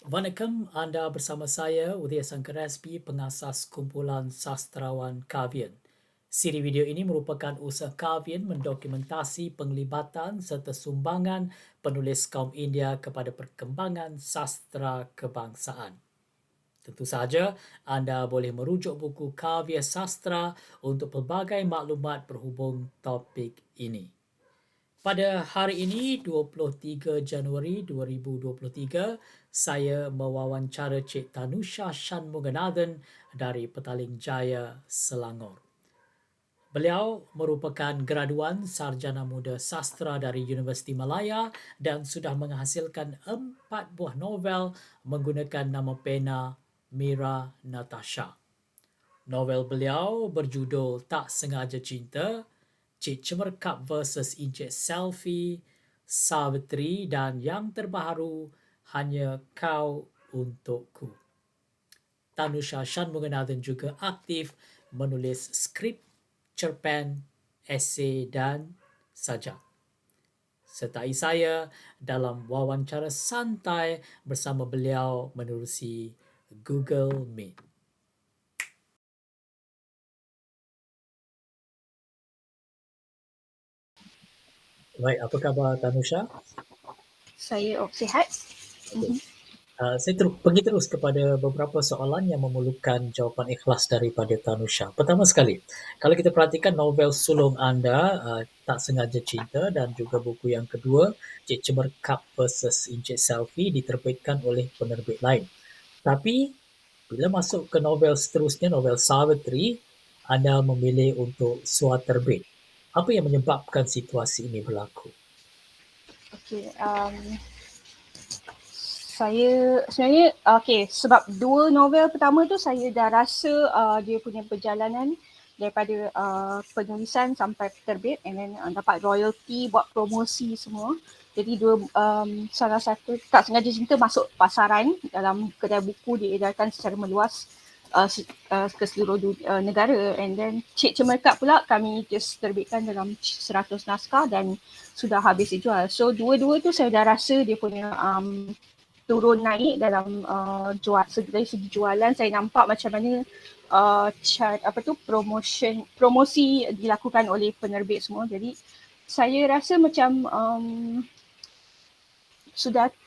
Vanakkam, anda bersama saya, Udiya Sankar SB, pengasas kumpulan sastrawan Kavian. Siri video ini merupakan usaha Kavian mendokumentasi penglibatan serta sumbangan penulis kaum India kepada perkembangan sastra kebangsaan. Tentu saja, anda boleh merujuk buku Kavya Sastra untuk pelbagai maklumat berhubung topik ini. Pada hari ini, 23 Januari 2023, saya mewawancara Cik Tanusha Shanmuganathan dari Petaling Jaya, Selangor. Beliau merupakan graduan Sarjana Muda Sastra dari Universiti Malaya dan sudah menghasilkan 4 buah novel menggunakan nama pena Mira Natasha. Novel beliau berjudul Tak Sengaja Cinta, Cik Cemerkap vs Encik Selfie, Savitri dan yang terbaru Hanya Kau Untukku. Tanusha Shanmuganathan juga aktif menulis skrip, cerpen, esei dan sajak. Sertai saya dalam wawancara santai bersama beliau menerusi Google Meet. Baik, apa khabar Tanusha? Saya sihat. Okay. Saya pergi terus kepada beberapa soalan yang memerlukan jawapan ikhlas daripada Tanusha. Pertama sekali, kalau kita perhatikan novel sulung anda, Tak Sengaja Cinta, dan juga buku yang kedua, Cik Cemerkap vs Encik Selfie, diterbitkan oleh penerbit lain. Tapi, bila masuk ke novel seterusnya, novel Savitri, anda memilih untuk suar terbit. Apa yang menyebabkan situasi ini berlaku? Okey, saya sebenarnya sebab dua novel pertama tu saya dah rasa dia punya perjalanan daripada penulisan sampai terbit and then dapat royalty buat promosi semua. Jadi salah satu Tak Sengaja Cinta masuk pasaran dalam kedai buku, diedarkan secara meluas ke seluruh negara, and then Cik Cemerkap pula kami just terbitkan dalam 100 naskah dan sudah habis dijual. So dua-dua tu saya dah rasa dia punya turun naik dalam dari segi jualan. Saya nampak macam mana promosi dilakukan oleh penerbit semua. Jadi saya rasa macam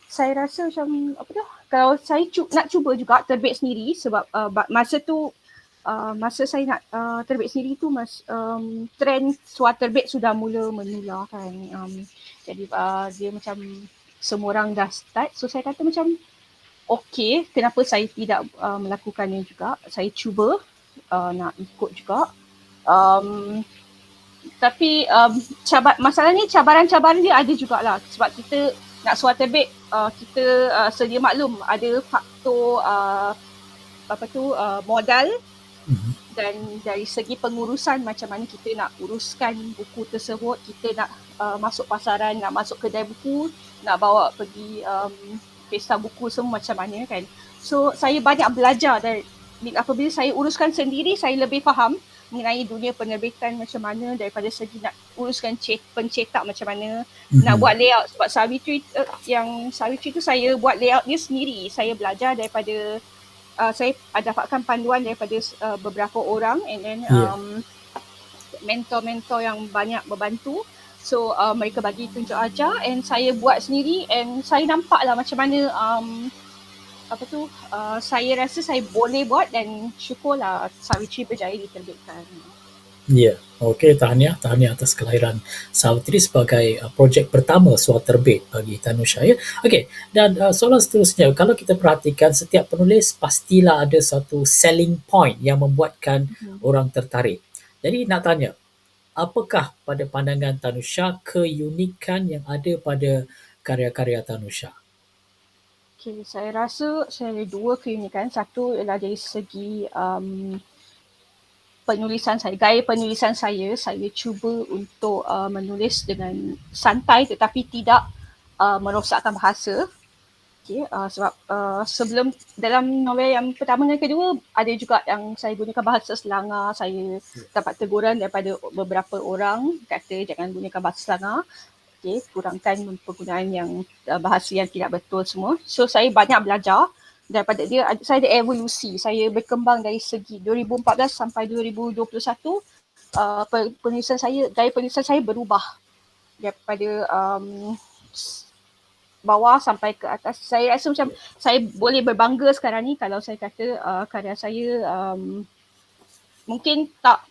saya rasa macam kalau saya nak cuba juga terbit sendiri, sebab masa tu masa saya nak terbit sendiri tu trend suar terbit sudah mula menular kan. Jadi dia macam semua orang dah start, so saya kata macam okey, kenapa saya tidak melakukannya juga. Saya cuba nak ikut juga. Tapi masalahnya cabaran-cabaran dia ada jugalah, sebab kita nak suar terbit, kita sedia maklum ada faktor modal, dan dari segi pengurusan macam mana kita nak uruskan buku tersebut, kita nak masuk pasaran, nak masuk kedai buku, nak bawa pergi pesta buku semua macam mana kan. So saya banyak belajar dari apabila saya uruskan sendiri, saya lebih faham mengenai dunia penerbitan macam mana, daripada segi nak uruskan pencetak macam mana, nak buat layout. Sebab Savitri tu saya buat layout dia sendiri. Saya belajar daripada saya dapatkan panduan daripada beberapa orang, and then mentor-mentor yang banyak membantu. So mereka bagi tunjuk ajar and saya buat sendiri, and saya nampaklah macam mana saya rasa saya boleh buat, dan syukurlah Savitri berjaya diterbitkan. Ya, okey, tahniah atas kelahiran Savitri sebagai projek pertama suar terbit bagi Tanusha ya. Okey, dan soalan seterusnya, kalau kita perhatikan setiap penulis pastilah ada satu selling point yang membuatkan orang tertarik. Jadi nak tanya, apakah pada pandangan Tanusha keunikan yang ada pada karya-karya Tanusha? Okay, saya rasa saya ada dua keunikan. Satu ialah dari segi penulisan saya, gaya penulisan saya cuba untuk menulis dengan santai tetapi tidak merosakkan bahasa. Okay, sebab sebelum dalam novel yang pertama dan kedua ada juga yang saya gunakan bahasa Selangor. Saya dapat teguran daripada beberapa orang kata jangan gunakan bahasa Selangor. okay, kurangkan penggunaan yang bahasa yang tidak betul semua. So saya banyak belajar daripada dia. Saya ada evolusi, saya berkembang dari segi 2014 sampai 2021. Penulisan saya, gaya penulisan saya berubah daripada bawah sampai ke atas. Saya rasa macam saya boleh berbangga sekarang ni kalau saya kata karya saya mungkin tak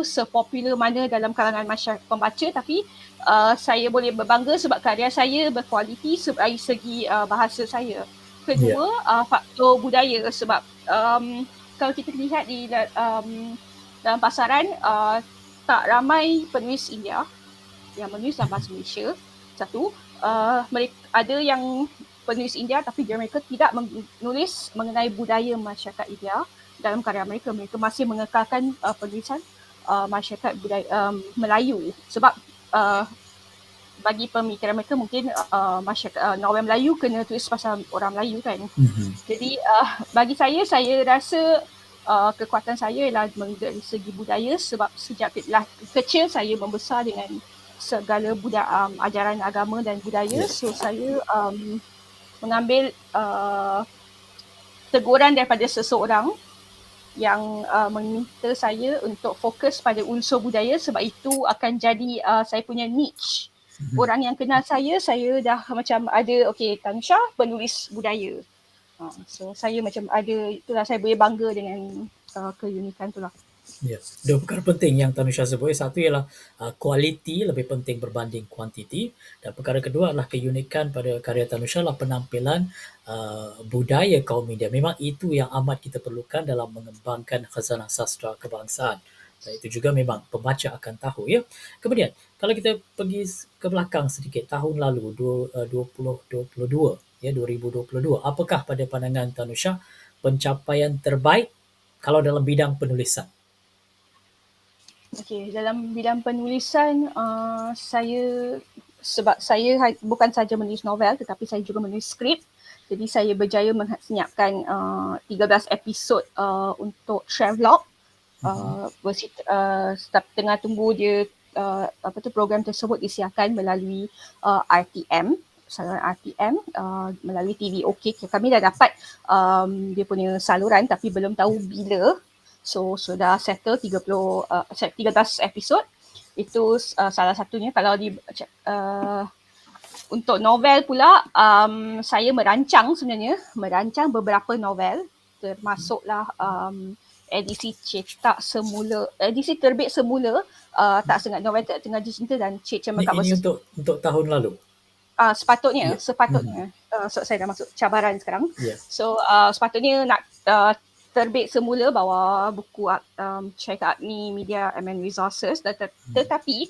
sepopular mana dalam kalangan masyarakat pembaca, tapi saya boleh berbangga sebab karya saya berkualiti dari segi bahasa saya. Kedua, faktor budaya, sebab kalau kita lihat di dalam pasaran tak ramai penulis India yang menulis dalam bahasa Malaysia. Satu, mereka ada yang penulis India tapi mereka tidak menulis mengenai budaya masyarakat India dalam karya mereka. Mereka masih mengekalkan penulisan masyarakat budaya Melayu, sebab bagi pemikiran mereka mungkin masyarakat novel Melayu kena tulis pasal orang Melayu kan. Jadi bagi saya rasa kekuatan saya ialah dari segi budaya, sebab sejak kecil saya membesar dengan segala ajaran agama dan budaya. So saya mengambil teguran daripada seseorang yang meminta saya untuk fokus pada unsur budaya, sebab itu akan jadi saya punya niche. Orang yang kenal saya dah macam ada, okay, Tanusha penulis budaya. So saya macam ada, itulah saya boleh bangga dengan keunikan itulah. Ya, dua perkara penting yang Tanusha sebut. Satu ialah kualiti lebih penting berbanding kuantiti, dan perkara kedua adalah keunikan pada karya Tanusha adalah penampilan budaya kaum India. Memang itu yang amat kita perlukan dalam mengembangkan khazanah sastra kebangsaan. Dan itu juga memang pembaca akan tahu, ya. Kemudian kalau kita pergi ke belakang sedikit, tahun lalu 2022, ya, 2022, apakah pada pandangan Tanusha pencapaian terbaik kalau dalam bidang penulisan? Okay, dalam bidang penulisan sebab saya bukan saja menulis novel tetapi saya juga menulis skrip. Jadi saya berjaya menyiapkan 13 episod untuk Travelog. Tengah tunggu dia program tersebut disiarkan melalui RTM, saluran RTM, melalui TVOK. Kami dah dapat dia punya saluran tapi belum tahu bila. So sudah settle 13 episod. Itu salah satunya. Kalau untuk novel pula, saya merancang beberapa novel, termasuklah edisi terbit semula, Tak Sengaja, novel Tak Sengaja Cinta dan Cik Cermat Ini untuk tahun lalu? Sepatutnya. So saya dah masuk cabaran sekarang. So sepatutnya nak terbit semula bawah buku syarikat Agni Media and Resources, tetapi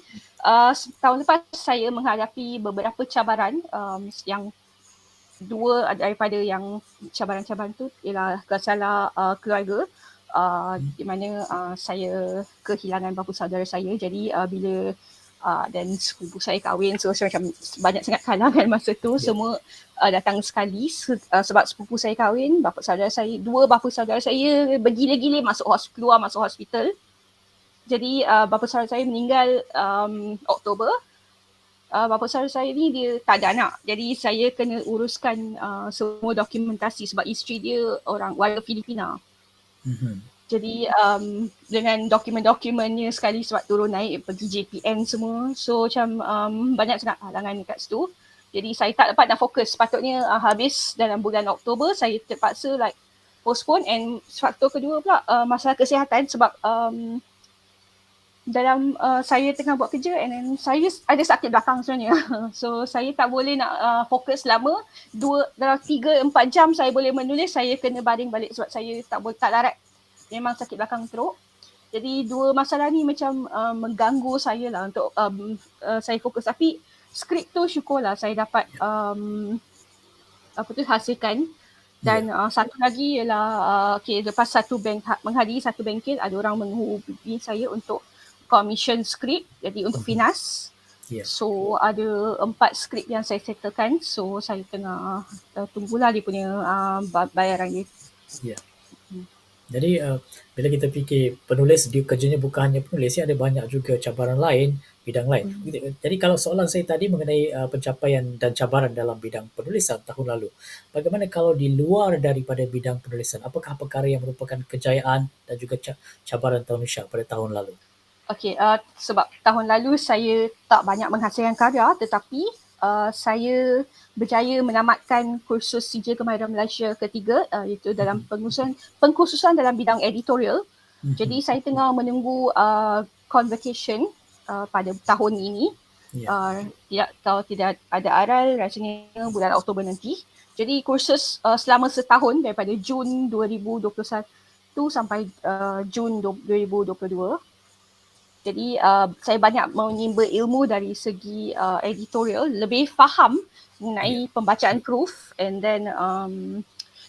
tahun lepas saya menghadapi beberapa cabaran, yang dua daripada yang cabaran-cabaran tu ialah masalah keluarga, di mana saya kehilangan bapa saudara saya. Jadi bila dan sepupu saya kahwin, so saya macam banyak sangat kalangan masa tu, semua datang sekali sebab sepupu saya kahwin, dua bapa saudara saya bergila-gila keluar masuk hospital. Jadi bapa saudara saya meninggal Oktober. Bapa saudara saya ni dia tak ada anak, jadi saya kena uruskan semua dokumentasi sebab isteri dia warga Filipina. Jadi dengan dokumen-dokumennya sekali sebab turun naik pergi JPN semua, so macam banyak sangat halangan dekat situ. Jadi saya tak dapat nak fokus. Sepatutnya habis dalam bulan Oktober, saya terpaksa postpone. And faktor kedua pula masalah kesihatan, sebab dalam saya tengah buat kerja and then saya ada sakit belakang sebenarnya. So saya tak boleh nak fokus lama. Dalam 3-4 jam saya boleh menulis, saya kena baring balik sebab saya tak larat. Memang sakit belakang teruk. Jadi dua masalah ni macam mengganggu saya lah untuk saya fokus. Tapi skrip tu syukurlah saya dapat hasilkan. Dan satu lagi ialah lepas menghadiri satu bengkel, ada orang menghubungi saya untuk commission skrip, jadi untuk Finas. So ada 4 skrip yang saya settlekan. So saya tengah tunggulah dia punya bayaran dia. Jadi bila kita fikir penulis, dia kerjanya bukan hanya penulis, ada banyak juga cabaran lain bidang lain. Jadi kalau soalan saya tadi mengenai pencapaian dan cabaran dalam bidang penulisan tahun lalu, bagaimana kalau di luar daripada bidang penulisan? Apakah perkara yang merupakan kejayaan dan juga cabaran Taunusha pada tahun lalu? Okey, sebab tahun lalu saya tak banyak menghasilkan karya, tetapi saya berjaya menamatkan kursus CJ Kemahiran Malaysia ketiga, iaitu dalam pengkhususan dalam bidang editorial. Jadi saya tengah menunggu convocation pada tahun ini. Ya. Kalau tidak ada aral, rasanya bulan Oktober nanti. Jadi kursus selama setahun daripada Jun 2021 sampai Jun 2022. Jadi saya banyak menimba ilmu dari segi editorial, lebih faham mengenai pembacaan proof, and then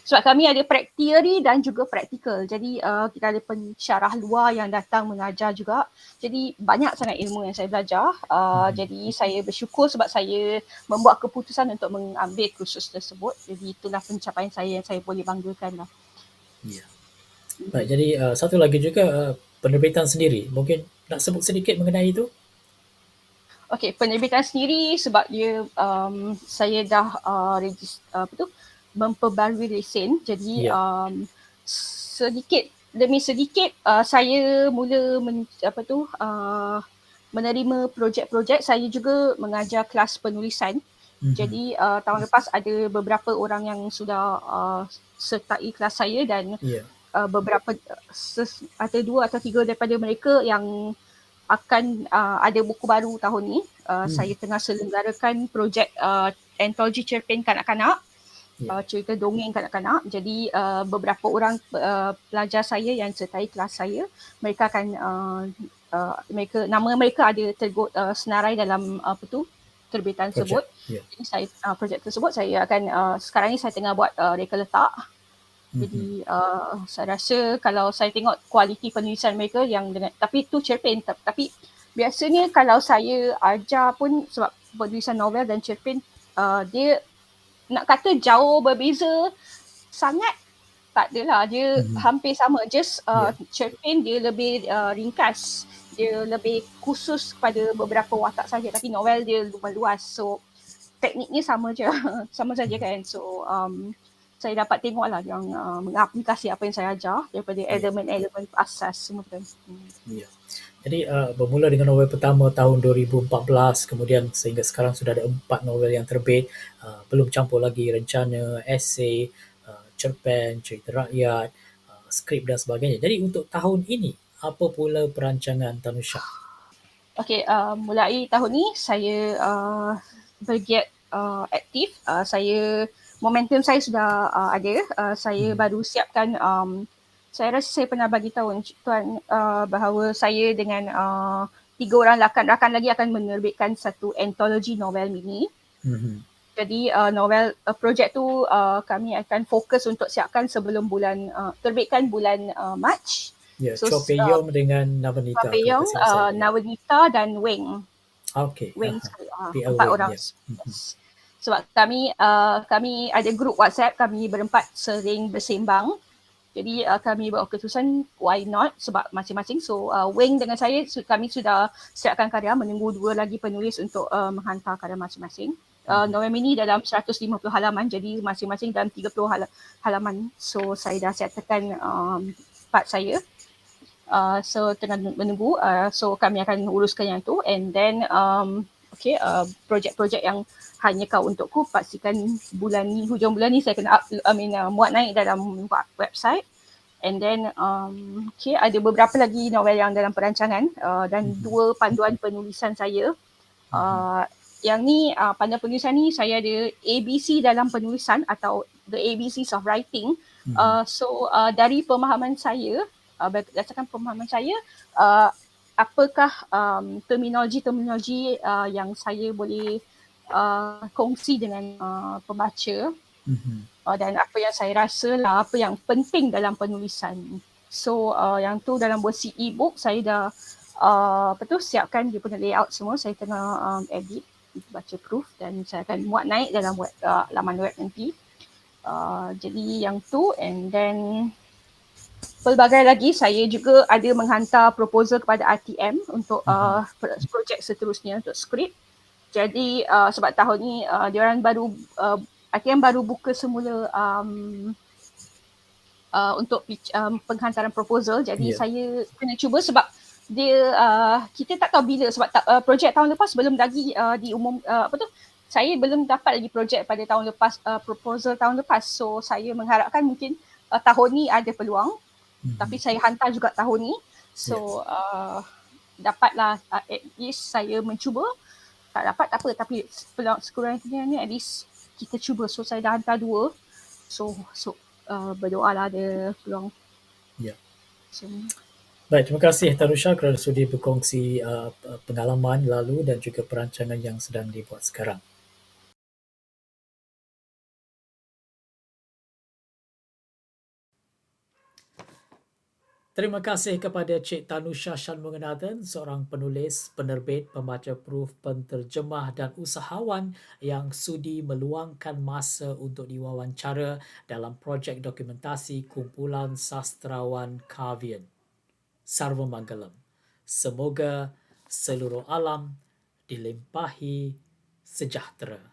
sebab kami ada teori dan juga praktikal. Jadi kita ada pensyarah luar yang datang mengajar juga. Jadi banyak sangat ilmu yang saya belajar. Jadi saya bersyukur sebab saya membuat keputusan untuk mengambil kursus tersebut. Jadi itulah pencapaian saya yang saya boleh banggakan lah. Ya. Baik, jadi satu lagi juga penerbitan sendiri. Mungkin nak sebut sedikit mengenai itu? Okey, penerbitan sendiri sebab dia saya dah memperbarui lesen. Jadi Ya. sedikit demi sedikit saya mula menerima projek-projek. Saya juga mengajar kelas penulisan. Jadi tahun lepas ada beberapa orang yang sudah sertai kelas saya dan beberapa ada 2 atau 3 daripada mereka yang akan ada buku baru tahun ni. Saya tengah selenggarakan projek antologi cerpen kanak-kanak, cerita dongeng kanak-kanak. Jadi beberapa orang pelajar saya yang sertai kelas saya, mereka akan nama mereka ada tergut senarai dalam terbitan tersebut. Jadi saya projek tersebut saya akan sekarang ni saya tengah buat reka letak. Jadi saya rasa kalau saya tengok kualiti penulisan mereka yang dengan, tapi tu cerpen, tapi biasanya kalau saya ajar pun sebab penulisan novel dan cerpen dia nak kata jauh berbeza sangat, tak adalah, dia hampir sama, just cerpen dia lebih ringkas, dia lebih khusus kepada beberapa watak saja, tapi novel dia luas, so tekniknya sama je sama saja kan. So saya dapat tengoklah yang mengaplikasi apa yang saya ajar daripada elemen-elemen asas semua tu. Ya. Jadi bermula dengan novel pertama tahun 2014, kemudian sehingga sekarang sudah ada 4 novel yang terbit, belum campur lagi rencana, esei, cerpen, cerita rakyat, skrip dan sebagainya. Jadi untuk tahun ini, apa pula perancangan Taunusha? Okey, mulai tahun ni saya bergiat aktif. Momentum saya sudah ada. Saya baru siapkan, saya rasa saya pernah bagi tahu tuan bahawa saya dengan 3 orang rakan lagi akan menerbitkan satu antologi novel mini. Jadi projek tu kami akan fokus untuk siapkan sebelum terbitkan bulan Mac. Ya, Cho Peyong dengan Navanita. Cho Peyong, Navanita dan Weng. Okay. Weng, PL 4 Weng, orang. ya. Sebab kami ada grup WhatsApp, kami berempat sering bersembang. Jadi kami buat keputusan why not, sebab masing-masing. So Weng dengan saya, kami sudah siapkan karya, menunggu 2 lagi penulis untuk menghantar karya masing-masing. Novel mini dalam 150 halaman, jadi masing-masing dalam 30 halaman. So saya dah siapkan part saya. So tengah menunggu, so kami akan uruskan yang tu, and then projek-projek yang hanya kau untukku, pastikan hujung bulan ni saya kena muat naik dalam website. And then ada beberapa lagi novel yang dalam perancangan, dan 2 panduan penulisan saya. Yang ni panduan penulisan ni saya ada ABC dalam penulisan atau the ABCs of writing. So dari pemahaman saya, berdasarkan pemahaman saya, apakah terminologi yang saya boleh kongsi dengan pembaca, dan apa yang saya rasa lah, apa yang penting dalam penulisan. So yang tu dalam versi e-book saya dah siapkan dia punya layout semua, saya tengah edit, baca proof, dan saya akan muat naik dalam laman web nanti. Jadi yang tu, and then pelbagai lagi, saya juga ada menghantar proposal kepada RTM untuk projek seterusnya untuk skrip. Jadi sebab tahun ni diorang baru RTM baru buka semula untuk penghantaran proposal. Jadi saya kena cuba sebab dia kita tak tahu bila sebab projek tahun lepas belum lagi diumum saya belum dapat lagi projek pada tahun lepas, proposal tahun lepas. So saya mengharapkan mungkin tahun ni ada peluang. Tapi saya hantar juga tahun ni. So dapatlah at least saya mencuba. Tak dapat tak apa, tapi peluang sekurang-kurangnya ni at least kita cuba. So saya dah hantar 2. So berdoalah ada peluang. So, baik, terima kasih Tanusha kerana sudi berkongsi pengalaman lalu dan juga perancangan yang sedang dibuat sekarang. Terima kasih kepada Cik Tanusha Shanmuganathan, seorang penulis, penerbit, pembaca proof, penterjemah dan usahawan yang sudi meluangkan masa untuk diwawancara dalam projek dokumentasi kumpulan sastrawan Kavian. Sarva Mangalam. Semoga seluruh alam dilimpahi sejahtera.